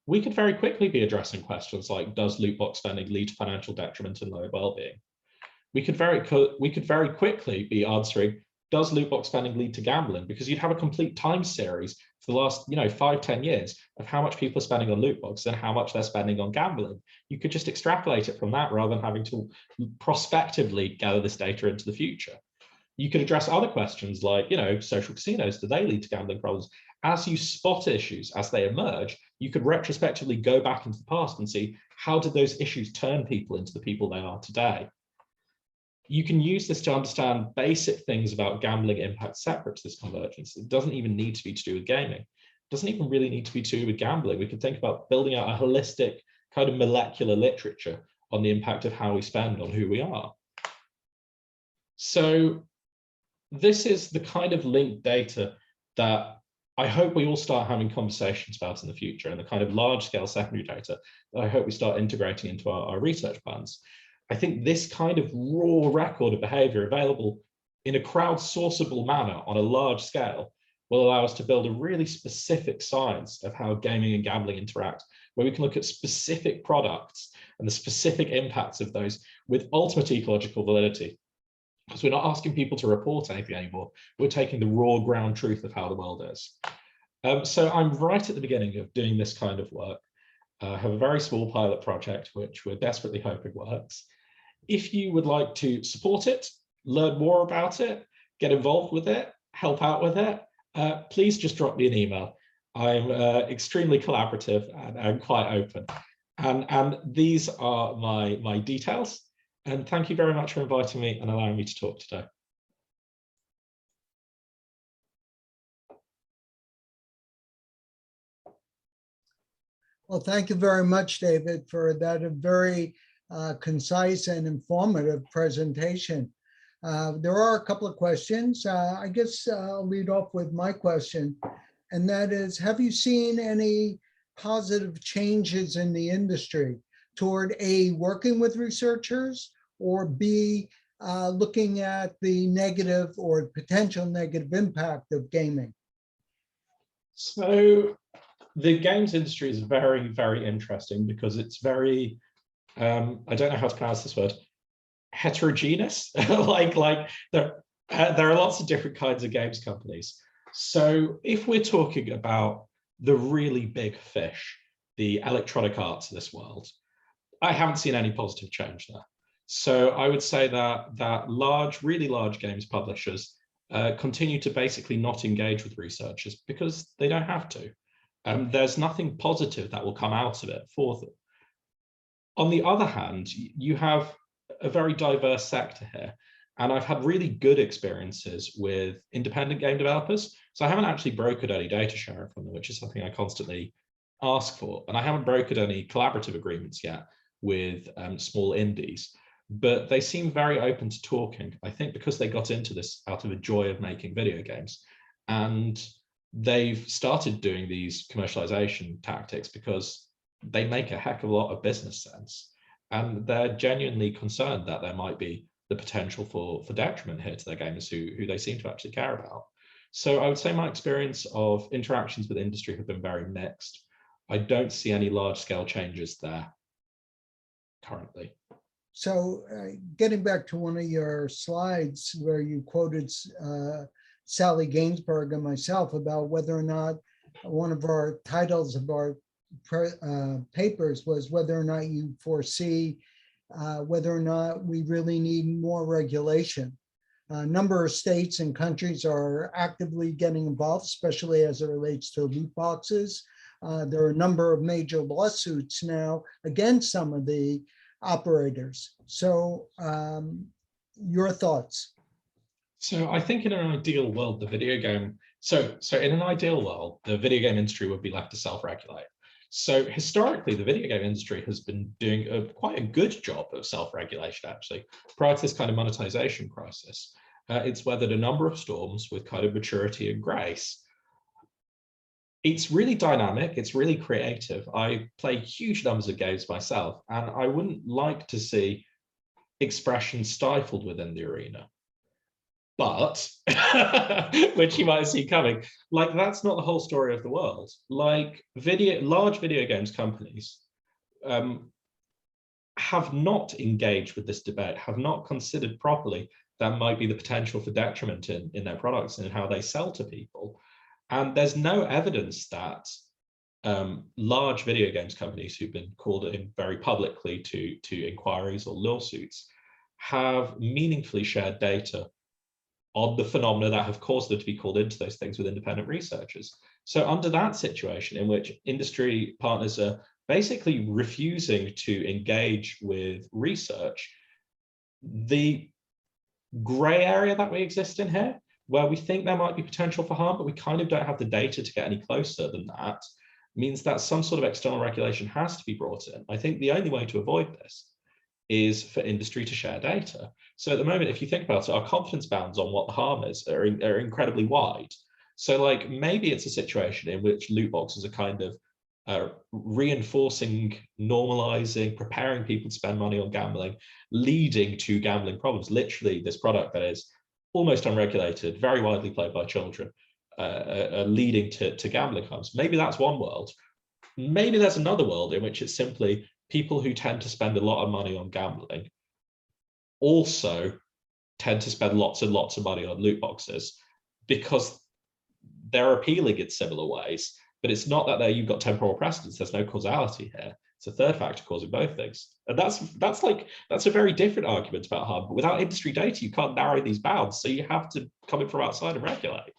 Speaker 2: we could very quickly be addressing questions like, does loot box spending lead to financial detriment and low well-being? We could very quickly be answering, does loot box spending lead to gambling? Because you'd have a complete time series for the last 5-10 years of how much people are spending on loot boxes and how much they're spending on gambling. You could just extrapolate it from that rather than having to prospectively gather this data into the future. You could address other questions like, social casinos, do they lead to gambling problems? As you spot issues as they emerge, you could retrospectively go back into the past and see, how did those issues turn people into the people they are today? You can use this to understand basic things about gambling impact separate to this convergence. It doesn't even need to be to do with gaming. It doesn't even really need to be to do with gambling. We could think about building out a holistic kind of molecular literature on the impact of how we spend on who we are. So this is the kind of linked data that I hope we all start having conversations about in the future, and the kind of large-scale secondary data that I hope we start integrating into our research plans. I think this kind of raw record of behavior available in a crowdsourceable manner on a large scale will allow us to build a really specific science of how gaming and gambling interact, where we can look at specific products and the specific impacts of those with ultimate ecological validity. Because we're not asking people to report anything anymore. We're taking the raw ground truth of how the world is. So I'm right at the beginning of doing this kind of work. I have a very small pilot project, which we're desperately hoping works. If you would like to support it, learn more about it, get involved with it, help out with it, please just drop me an email. I'm extremely collaborative and quite open. And these are my details. And thank you very much for inviting me and allowing me to talk today.
Speaker 1: Well, thank you very much, David, for that very concise and informative presentation. There are a couple of questions. I guess I'll lead off with my question, and that is, have you seen any positive changes in the industry toward A, working with researchers, or B, looking at the negative or potential negative impact of gaming?
Speaker 2: So the games industry is very, very interesting because it's very, I don't know how to pronounce this word, heterogeneous. like there are lots of different kinds of games companies. So if we're talking about the really big fish, the Electronic Arts of this world, I haven't seen any positive change there. So I would say that really large games publishers continue to basically not engage with researchers because they don't have to. There's nothing positive that will come out of it for them. On the other hand, you have a very diverse sector here. And I've had really good experiences with independent game developers. So I haven't actually brokered any data sharing from them, which is something I constantly ask for. And I haven't brokered any collaborative agreements yet with small indies. But they seem very open to talking, I think because they got into this out of a joy of making video games. And they've started doing these commercialization tactics because they make a heck of a lot of business sense. And they're genuinely concerned that there might be the potential for detriment here to their gamers who they seem to actually care about. So I would say my experience of interactions with industry have been very mixed. I don't see any large scale changes there currently.
Speaker 1: So getting back to one of your slides where you quoted Sally Gainsbourg and myself about whether or not one of our titles of our papers was whether or not you foresee whether or not we really need more regulation. A number of states and countries are actively getting involved, especially as it relates to loot boxes. There are a number of major lawsuits now against some of the operators. So your thoughts?
Speaker 2: So I think in an ideal world, the video game, so in an ideal world, the video game industry would be left to self-regulate. So historically, the video game industry has been doing quite a good job of self-regulation, actually, prior to this kind of monetization crisis. It's weathered a number of storms with kind of maturity and grace. It's really dynamic, it's really creative. I play huge numbers of games myself, and I wouldn't like to see expression stifled within the arena. But, which you might see coming, like that's not the whole story of the world. Like large video games companies have not engaged with this debate, have not considered properly that might be the potential for detriment in their products and in how they sell to people. And there's no evidence that large video games companies who've been called in very publicly to inquiries or lawsuits have meaningfully shared data on the phenomena that have caused them to be called into those things with independent researchers. So under that situation in which industry partners are basically refusing to engage with research, the gray area that we exist in here, where we think there might be potential for harm, but we kind of don't have the data to get any closer than that, means that some sort of external regulation has to be brought in. I think the only way to avoid this is for industry to share data. So at the moment, if you think about it, our confidence bounds on what the harm is are incredibly wide. So like maybe it's a situation in which loot boxes are kind of reinforcing, normalizing, preparing people to spend money on gambling, leading to gambling problems. Literally this product that is almost unregulated, very widely played by children, leading to gambling harms. Maybe that's one world. Maybe there's another world in which it's simply people who tend to spend a lot of money on gambling also tend to spend lots and lots of money on loot boxes because they're appealing in similar ways, but it's not that you've got temporal precedence. There's no causality here. It's a third factor causing both things. And that's a very different argument about harm, but without industry data, you can't narrow these bounds. So you have to come in from outside and regulate.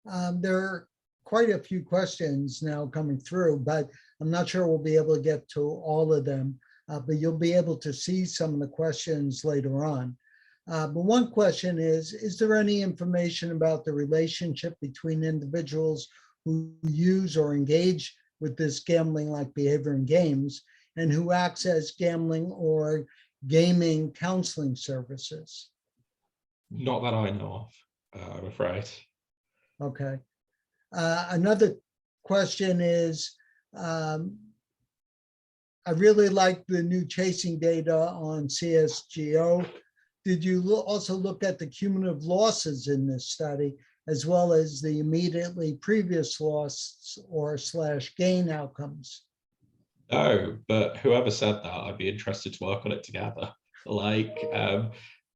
Speaker 1: There are quite a few questions now coming through, but I'm not sure we'll be able to get to all of them, but you'll be able to see some of the questions later on. But one question is there any information about the relationship between individuals who use or engage with this gambling-like behavior in games and who access gambling or gaming counseling services?
Speaker 2: Not that I know of, I'm afraid.
Speaker 1: Okay. Another question is, I really like the new chasing data on CSGO. Did you also look at the cumulative losses in this study, as well as the immediately previous loss or / gain outcomes?
Speaker 2: No, but whoever said that, I'd be interested to work on it together. Like,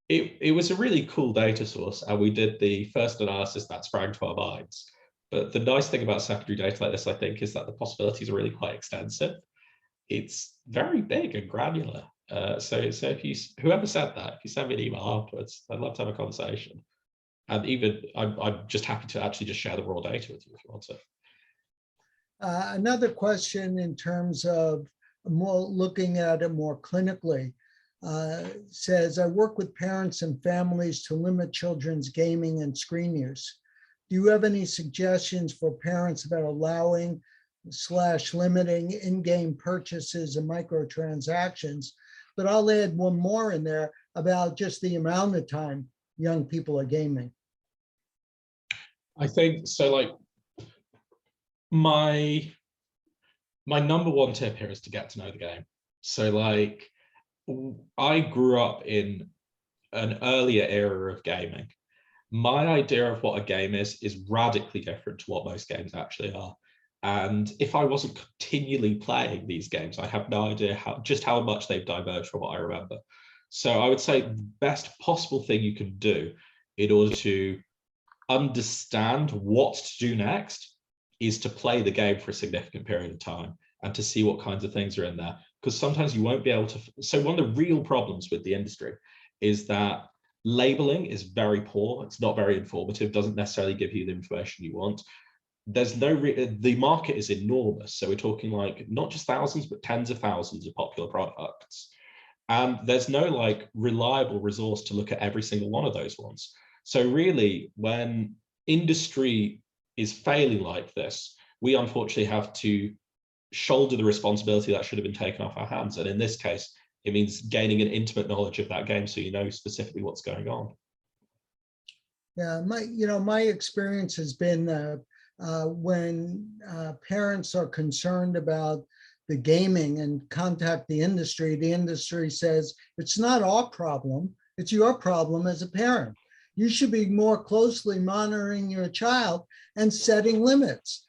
Speaker 2: it was a really cool data source, and we did the first analysis that sprang to our minds. But the nice thing about secondary data like this, I think, is that the possibilities are really quite extensive. It's very big and granular. So if whoever said that, if you send me an email afterwards, I'd love to have a conversation. And even I'm just happy to actually just share the raw data with you if you want to.
Speaker 1: Another question in terms of looking at it more clinically says, I work with parents and families to limit children's gaming and screen use. Do you have any suggestions for parents about allowing / limiting in-game purchases and microtransactions? But I'll add one more in there about just the amount of time young people are gaming.
Speaker 2: I think so. Like my number one tip here is to get to know the game. So like I grew up in an earlier era of gaming. My idea of what a game is radically different to what most games actually are. And if I wasn't continually playing these games, I have no idea how much they've diverged from what I remember. So I would say the best possible thing you can do in order to understand what to do next is to play the game for a significant period of time and to see what kinds of things are in there. Because sometimes you won't be able to. So one of the real problems with the industry is that labeling is very poor. It's not very informative, doesn't necessarily give you the information you want. There's no, the market is enormous. So we're talking like not just thousands, but tens of thousands of popular products. And there's no like reliable resource to look at every single one of those ones. So really, when industry is failing like this, we unfortunately have to shoulder the responsibility that should have been taken off our hands. And in this case, it means gaining an intimate knowledge of that game so you know specifically what's going on.
Speaker 1: Yeah, my experience has been when parents are concerned about the gaming and contact the industry says, it's not our problem, it's your problem as a parent. You should be more closely monitoring your child and setting limits.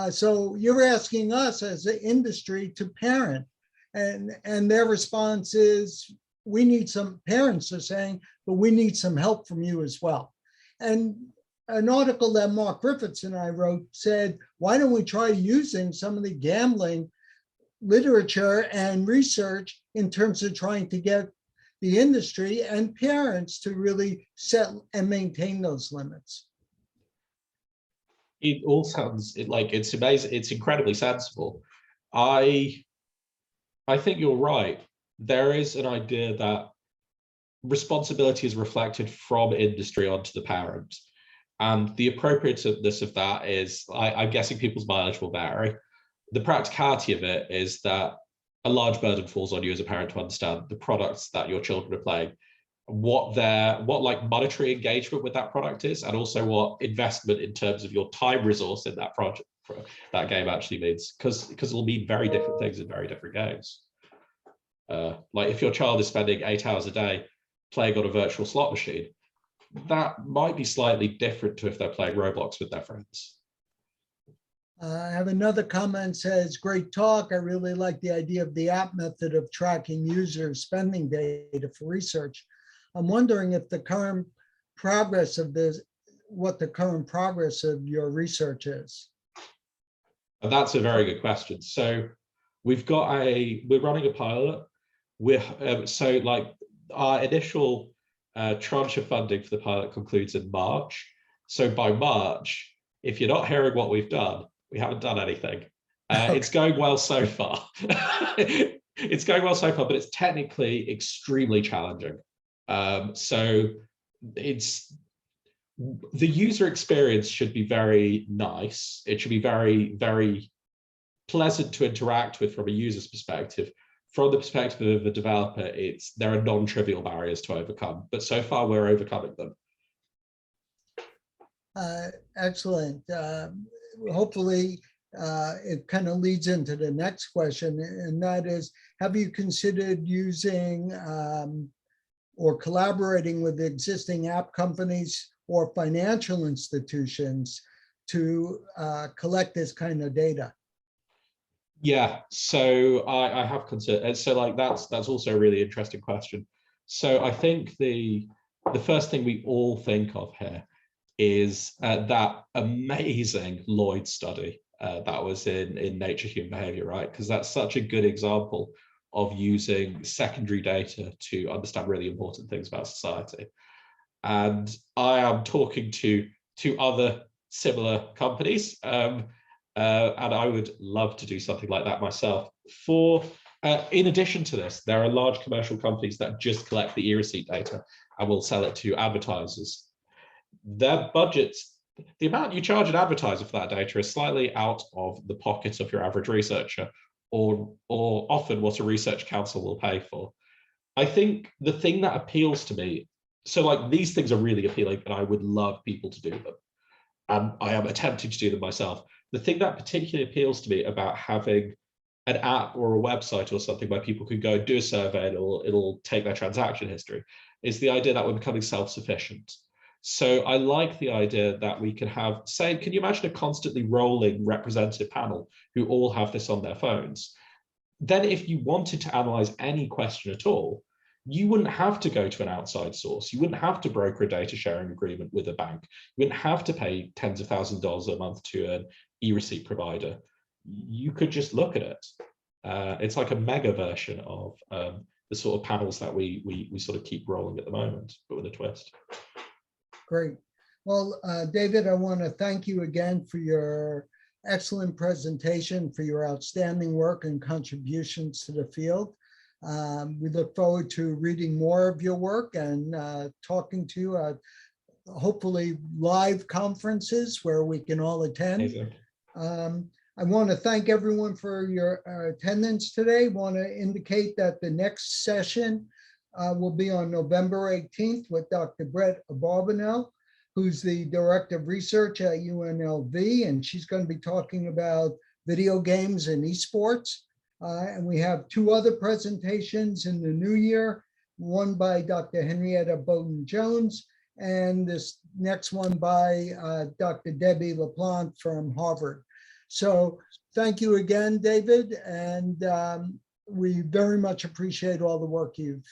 Speaker 1: So you're asking us as an industry to parent, and their response is, we need some, parents are saying, but we need some help from you as well. And an article that Mark Griffiths and I wrote said, why don't we try using some of the gambling literature and research in terms of trying to get the industry and parents to really set and maintain those limits.
Speaker 2: It all sounds like it's amazing. It's incredibly sensible. I think you're right. There is an idea that responsibility is reflected from industry onto the parent. And the appropriateness of that is, I'm guessing people's mileage will vary. The practicality of it is that a large burden falls on you as a parent to understand the products that your children are playing, what like monetary engagement with that product is, and also what investment in terms of your time resource in that project, that game actually means, because it'll mean very different things in very different games. Like if your child is spending 8 hours a day playing on a virtual slot machine, that might be slightly different to if they're playing Roblox with their friends.
Speaker 1: I have another comment says, great talk. I really like the idea of the app method of tracking user spending data for research. I'm wondering if the current progress of this, what the current progress of your research is.
Speaker 2: And that's a very good question. So we're running a pilot. So like our initial tranche of funding for the pilot concludes in March. So by March, if you're not hearing what we've done, we haven't done anything.
Speaker 1: Okay.
Speaker 2: It's going well so far. It's going well so far, but it's technically extremely challenging. So it's, the user experience should be very nice. It should be very, very pleasant to interact with from a user's perspective. From the perspective of a developer, there are non-trivial barriers to overcome, but so far we're overcoming them.
Speaker 1: Excellent. Hopefully, it kind of leads into the next question, and that is, have you considered using or collaborating with existing app companies or financial institutions to collect this kind of data?
Speaker 2: Yeah, so I have considered, so like that's also a really interesting question. So I think the first thing we all think of here is that amazing Lloyd study that was in Nature Human Behavior, right? Because that's such a good example of using secondary data to understand really important things about society. And I am talking to other similar companies, and I would love to do something like that myself. In addition to this, there are large commercial companies that just collect the e-receipt data and will sell it to advertisers. Their budgets, the amount you charge an advertiser for that data is slightly out of the pocket of your average researcher, or often what a research council will pay for. I think the thing that appeals to me, so like these things are really appealing and I would love people to do them. And I am attempting to do them myself. The thing that particularly appeals to me about having an app or a website or something where people can go and do a survey and it'll take their transaction history is the idea that we're becoming self-sufficient. So I like the idea that we can have, say, can you imagine a constantly rolling representative panel who all have this on their phones? Then if you wanted to analyze any question at all, you wouldn't have to go to an outside source. You wouldn't have to broker a data sharing agreement with a bank. You wouldn't have to pay tens of thousands of dollars a month to an e-receipt provider. You could just look at it. It's like a mega version of the sort of panels that we sort of keep rolling at the moment, but with a twist.
Speaker 1: Great. Well, David, I want to thank you again for your excellent presentation, for your outstanding work and contributions to the field. We look forward to reading more of your work and talking to you at hopefully live conferences where we can all attend. I want to thank everyone for your attendance today. I want to indicate that the next session will be on November 18th with Dr. Brett Abarbanel, who's the Director of Research at UNLV, and she's going to be talking about video games and esports. And we have two other presentations in the new year, one by Dr. Henrietta Bowden-Jones, and this next one by Dr. Debbie LaPlante from Harvard. So thank you again, David, and we very much appreciate all the work you've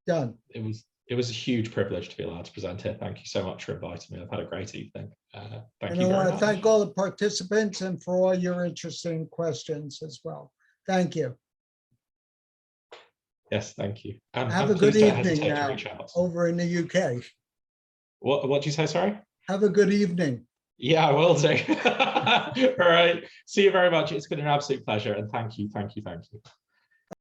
Speaker 1: done.
Speaker 2: It was a huge privilege to be allowed to present here. Thank you so much for inviting me. I've had a great evening. Thank
Speaker 1: And
Speaker 2: you
Speaker 1: I
Speaker 2: very
Speaker 1: want to
Speaker 2: much.
Speaker 1: thank all the participants and for all your interesting questions as well. Thank you.
Speaker 2: Yes, thank you.
Speaker 1: Have a
Speaker 2: and
Speaker 1: good
Speaker 2: please don't
Speaker 1: evening
Speaker 2: hesitate to
Speaker 1: now
Speaker 2: reach out.
Speaker 1: over in the UK.
Speaker 2: What did you say, sorry?
Speaker 1: Have a good evening.
Speaker 2: Yeah, I will do. All right. See you very much. It's been an absolute pleasure. And thank you.